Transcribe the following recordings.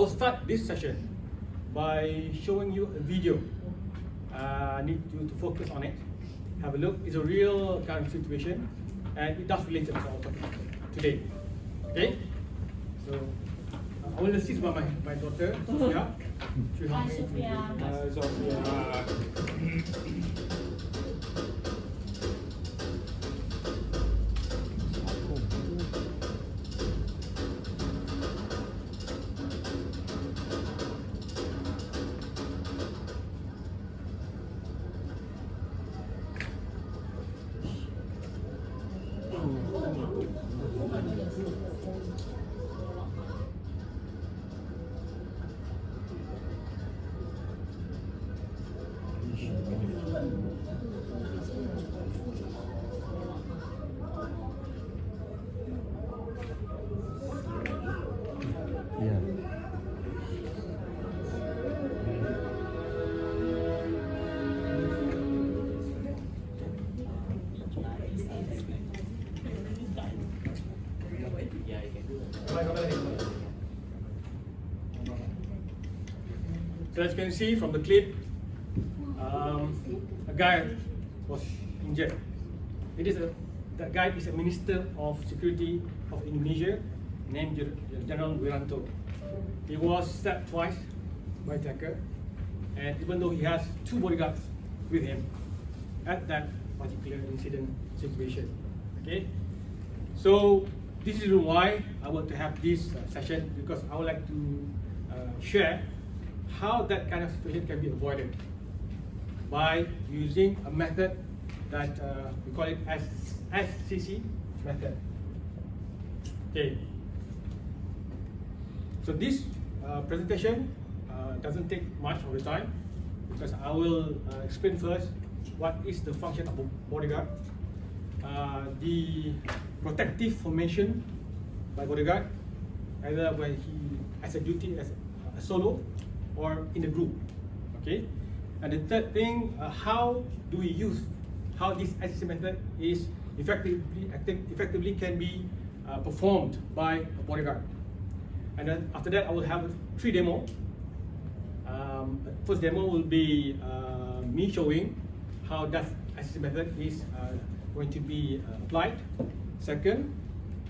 I'll start this session by showing you a video. I need you to focus on it. Have a look. It's a real kind of situation, and it does relate to our topic today. Okay? So I will assist by my daughter, Sophia. Hi, Sophia. Sophia. So as you can see from the clip, a guy was injured. That guy is a Minister of Security of Indonesia named General Wiranto. He was stabbed twice by attacker, and even though he has 2 bodyguards with him at that particular incident situation. Okay, so this is why I want to have this session, because I would like to share how that kind of situation can be avoided by using a method that we call it as SCC method. Okay. So this presentation doesn't take much of the time, because I will explain first what is the function of a bodyguard, the protective formation by bodyguard, either when he has a duty as a solo or in a group. Okay, and the third thing, how do we use, how this SCC method is effectively can be performed by a bodyguard. And then after that, I will have 3 demo. First demo will be me showing how that SCC method is going to be applied. Second,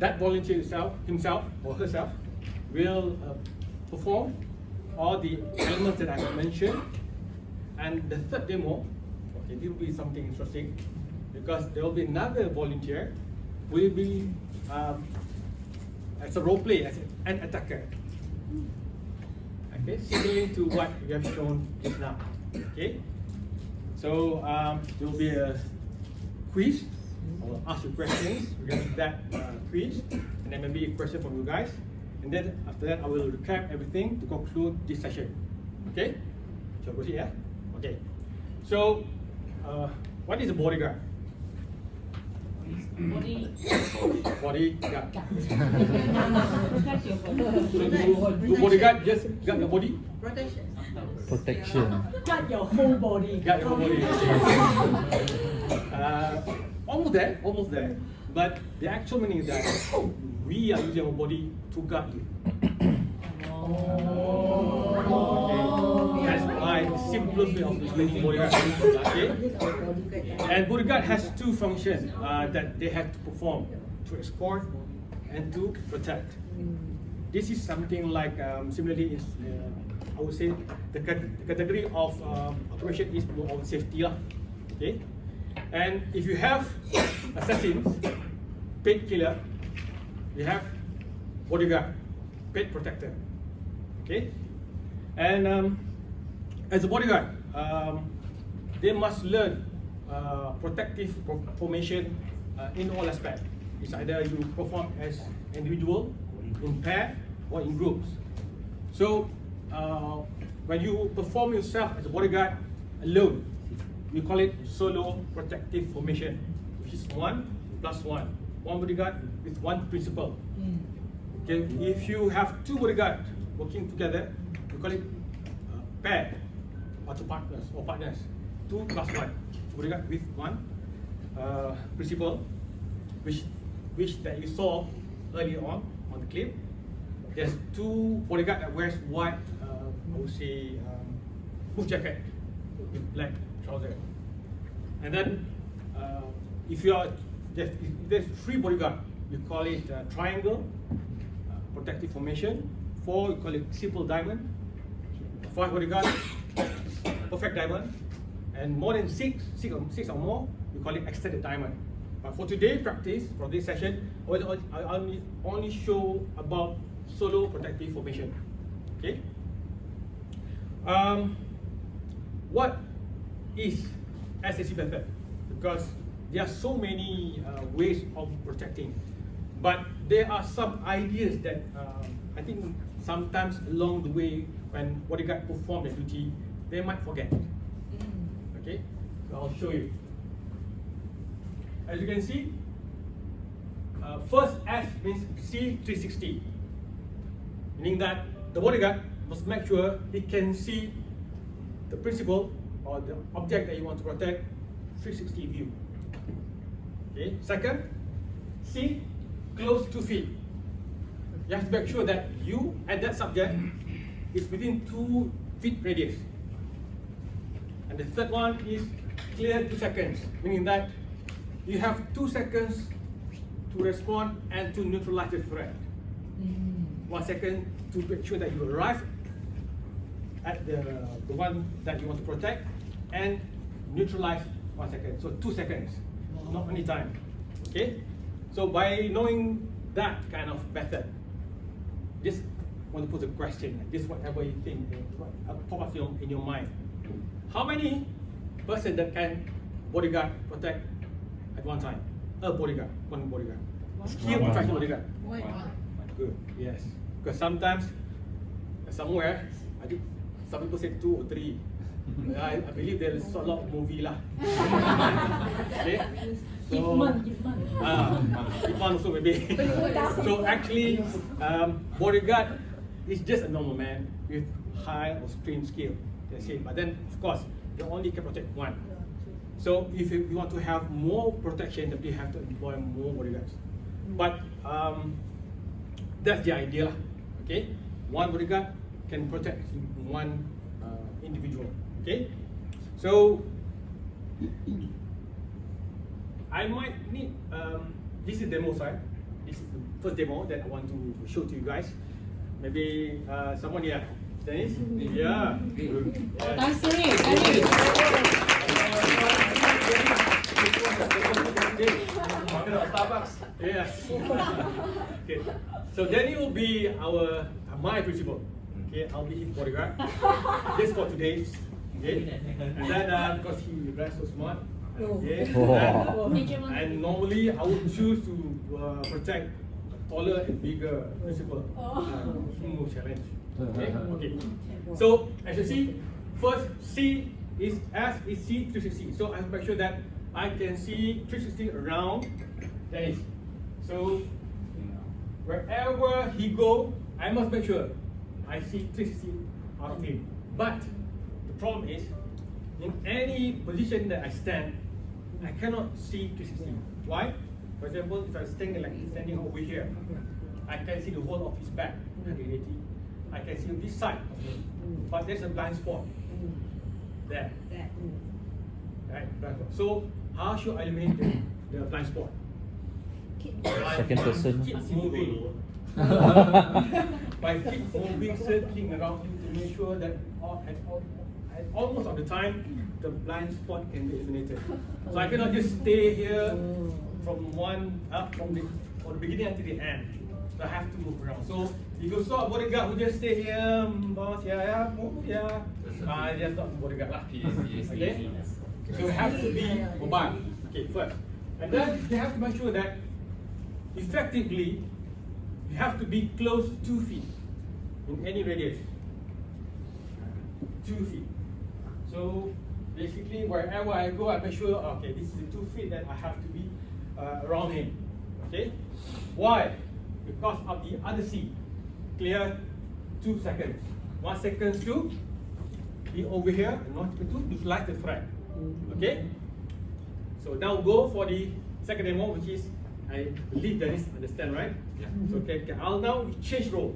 that volunteer himself or herself will perform all the elements that I have mentioned. And the third demo, okay, this will be something interesting, because there will be another volunteer who will be as a role play, as an attacker. Okay, similar to what we have shown just now. Okay, so there will be a quiz. I will ask you questions regarding that quiz, and then maybe a question from you guys. And then after that, I will recap everything to conclude this session. Okay? So proceed, yeah? Okay. So, what is a bodyguard? Bodyguard. So do bodyguard just guard your body? Protection. Got your whole body. Guard your whole body. Almost there. But the actual meaning is that we are using our body to guard you. Okay. That's my simplest way of explaining bodyguard. Okay. And bodyguard has 2 functions that they have to perform: to escort and to protect. This is something like similarly is I would say the category of operation is more of safety. Okay. And if you have assassins, paid killer, you have bodyguard, paid protector. Okay, and as a bodyguard, they must learn protective formation in all aspects. It's either you perform as individual, in pair, or in groups. So when you perform yourself as a bodyguard alone, we call it solo protective formation, which is 1 plus 1. One bodyguard with 1 principal. Okay, if you have 2 bodyguards working together, we call it pair or 2 partners. 2 plus 1. Bodyguard with 1 principal, which that you saw earlier on the clip. there's two bodyguard that wears white, I would say, hood jacket with black trouser. And then, if there's three bodyguard, you call it triangle, protective formation. 4, you call it simple diamond. 5 bodyguard, perfect diamond. And more than 6 or more, you call it extended diamond. But for today's practice, for this session, I only show about solo protective formation. Okay. What is SAC method? Because there are so many ways of protecting, but there are some ideas that I think sometimes along the way when bodyguard perform their duty, they might forget. Okay, so I'll show you. As you can see, first S means C360, meaning that the bodyguard must make sure he can see the principal or the object that you want to protect 360 view. Okay. Second, C, close 2 feet. You have to make sure that you and that subject is within 2 feet radius. And the third one is clear 2 seconds, meaning that you have 2 seconds to respond and to neutralize the threat. 1 second to make sure that you arrive at the one that you want to protect and neutralize 1 second. So 2 seconds, not any time. Okay? So by knowing that kind of method, just want to put a question, just whatever you think, pop up in your mind. How many person that can bodyguard protect at one time? A bodyguard, one bodyguard. Skilled professional bodyguard. Good, yes. Because sometimes, somewhere, I think some people say 2 or 3. I believe there's a lot of movie lah. Okay? Ip Man also maybe. So actually, bodyguard is just a normal man with high or extreme skill. That's it. But then, of course, you only can protect one. So if you want to have more protection, then you have to employ more bodyguards. But that's the idea lah. Okay, one bodyguard can protect one individual. Okay, so I might need this is demo side. This is the first demo that I want to show to you guys. Maybe someone here, Dennis? Yeah. Starbucks. Yes. Okay. So Danny will be my principal. Okay, I'll be his bodyguard. Just for today. Okay. And then because he drives so smart. Okay. And normally I would choose to protect taller and bigger principal. Smooth challenge. Okay. Okay. So as you see, first C is C360. So I have to make sure that I can see 360 around Dennis. So wherever he go, I must make sure I see 360 out of him. But the problem is, in any position that I stand, I cannot see 360. Why? For example, if I'm standing over here, I can see the whole of his back, 180. I can see this side of him, but there's a blind spot there. Right, blind spot. So how should I eliminate the blind spot? Second person. Keep moving. By keep moving, circling around him to make sure that at almost all the time the blind spot can be eliminated. So I cannot just stay here from the beginning until the end. So I have to move around. So if you saw a bodyguard who just stay here, boss, move, just not bodyguard lah. Okay? So you have to be mobile. Okay, first. And then you have to make sure that effectively you have to be close 2 feet in any radius. 2 feet. So basically wherever I go, I make sure, okay, this is the 2 feet that I have to be around him. Okay? Why? Because of the other C. Clear 2 seconds. 1 second to be over here, and 1 second to neutralize the threat. Okay? So now go for the second demo, which is, I believe Dennis understand, right? Yeah. So okay, I'll now change role.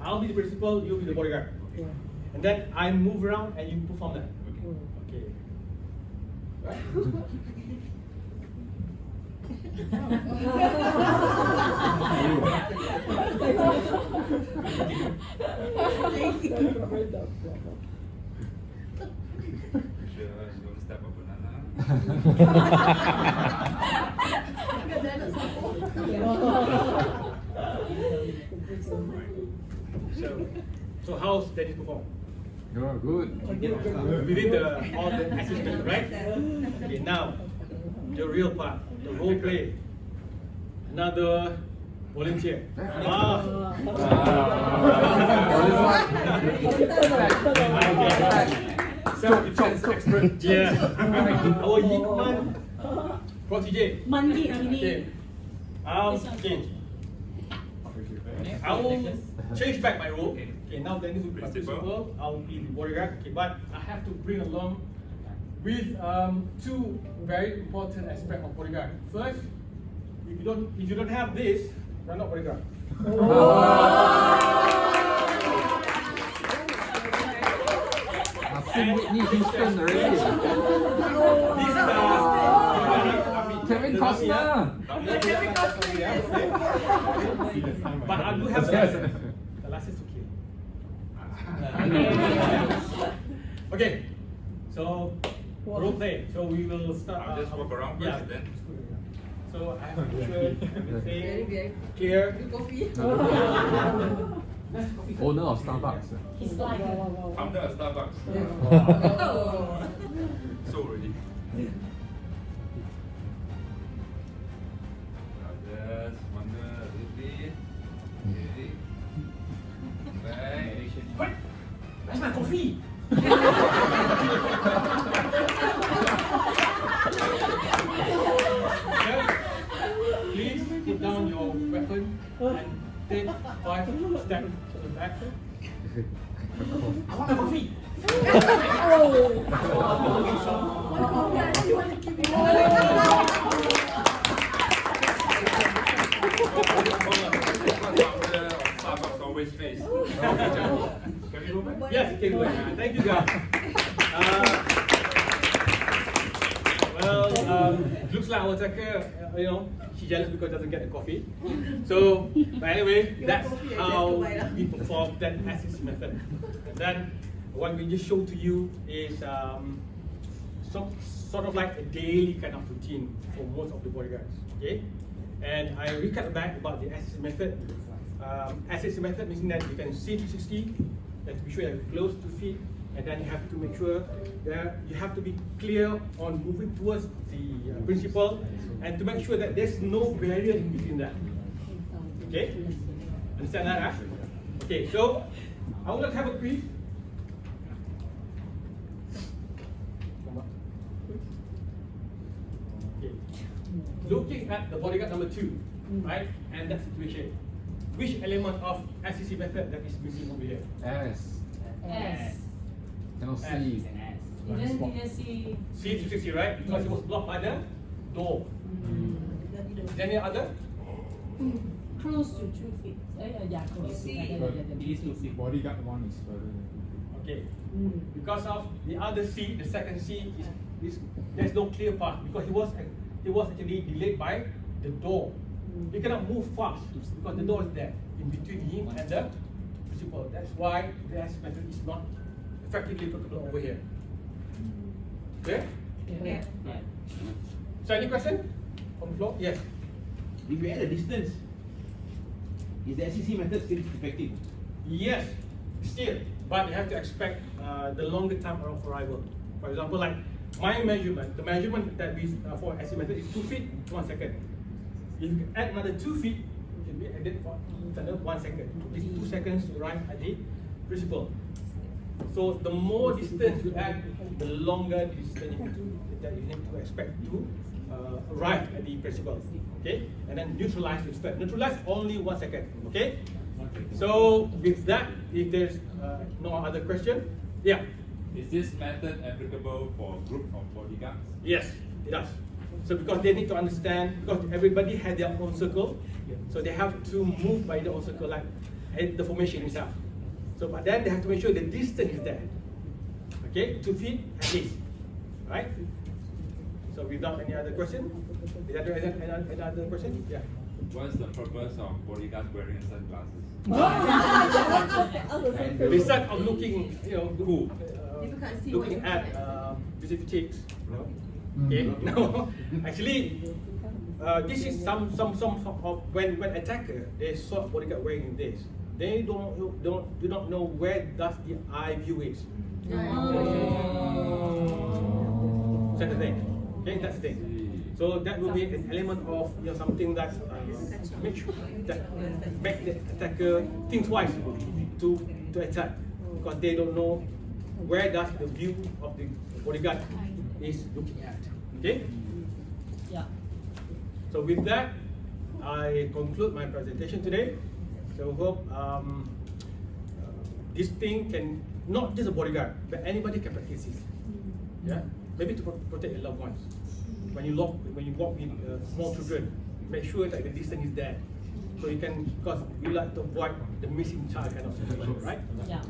I'll be the principal, you'll be the bodyguard. And then I move around and you perform that. Okay. Right? Sure, you don't step on banana. So how's Dennis perform? You're good. Within all the assessment, right? Okay, now the real part, the role play. Another volunteer. Self-defense expert. Yeah. Our Yikman protege. Mandi Okay. ini. Change. I will change back my role. Okay, now Dennis will be the principal. I will be the bodyguard. Okay, but I have to bring along with two very important aspects of bodyguard. First, if you don't have this, you're not bodyguard. I've seen Whitney Houston already. This Kevin Costner. But I do have the license. The license is okay. Okay, so role play. So we will start. I'll just walk around first then. So I have to make sure everything clear. Owner of Starbucks. He's like Founder of Starbucks. So already. I'll just wander a little bit. Okay. Back. Where's my coffee? Please put down your weapon and take 5 steps to the back. I want a coffee. Founder of Starbucks always face. Can we go back? Yes, you can go ahead. Thank you, guys. Looks like our attacker, she jealous because doesn't get the coffee. So, but anyway, that's how we perform that assist method. And then what we just showed to you is sort of like a daily kind of routine for most of the bodyguards. Okay, and I recap back about the assist method. Assist method means that you can see 360, you have to be sure you're close to feet, and then you have to make sure that you have to be clear on moving towards the principal, and to make sure that there's no barrier in between that. Okay? Understand that? Huh? Okay, so I would like to have a quiz. Okay. Looking at the bodyguard number 2, right, and that situation, which element of SCC method that is missing over here? S. S. Cannot see. Didn't see. C260, right? Because it was blocked by the door. Is there any other? Close to 2 feet. Yeah, close. Bodyguard one is further than 2 feet. Okay. Because of the other C, the second C is there's no clear path because he was actually delayed by the door. He cannot move fast because the door is there in between him and the principal. That's why the S method is not effectively applicable over here. Clear? Yeah. So any question from the floor? Yes. If you add a distance, is the SCC method still effective? Yes, still, but you have to expect the longer time of arrival. For example, like my measurement, the measurement that we for SC method is 2 feet, 1 second. If you add another 2 feet, it can be added for another 1 second. It's 2 seconds to arrive at the principal. So the more distance you add, the longer distance that you need to expect to arrive at the principal. Okay, and then neutralize the spread. Neutralize only 1 second. Okay. So with that, if there's no other question, yeah. Is this method applicable for a group of bodyguards? Yes, it does. So because they need to understand, because everybody has their own circle, so they have to move by their own circle. Like the formation itself. So, but then they have to make sure the distance is there. Okay, 2 feet at least, right? So without any other question, is there any other question? Yeah. What's the purpose of bodyguards wearing sunglasses? Besides of looking, cool, People can't see looking what at you're visible chicks, okay, no, actually, this is some of when attacker they saw bodyguard wearing this, they do not know where does the eye view is. That's the thing. Okay, that's the thing. So that will be an element of something that make sure that make the attacker think twice to attack, because they don't know where does the view of the bodyguard is looking at. Okay. Yeah. So with that, I conclude my presentation today. So hope this thing can not just a bodyguard, but anybody can practice it. Yeah, maybe to protect your loved ones. When you walk with small children, make sure that the distance is there, so you can, because we like to avoid the missing child kind of situation, right? Yeah.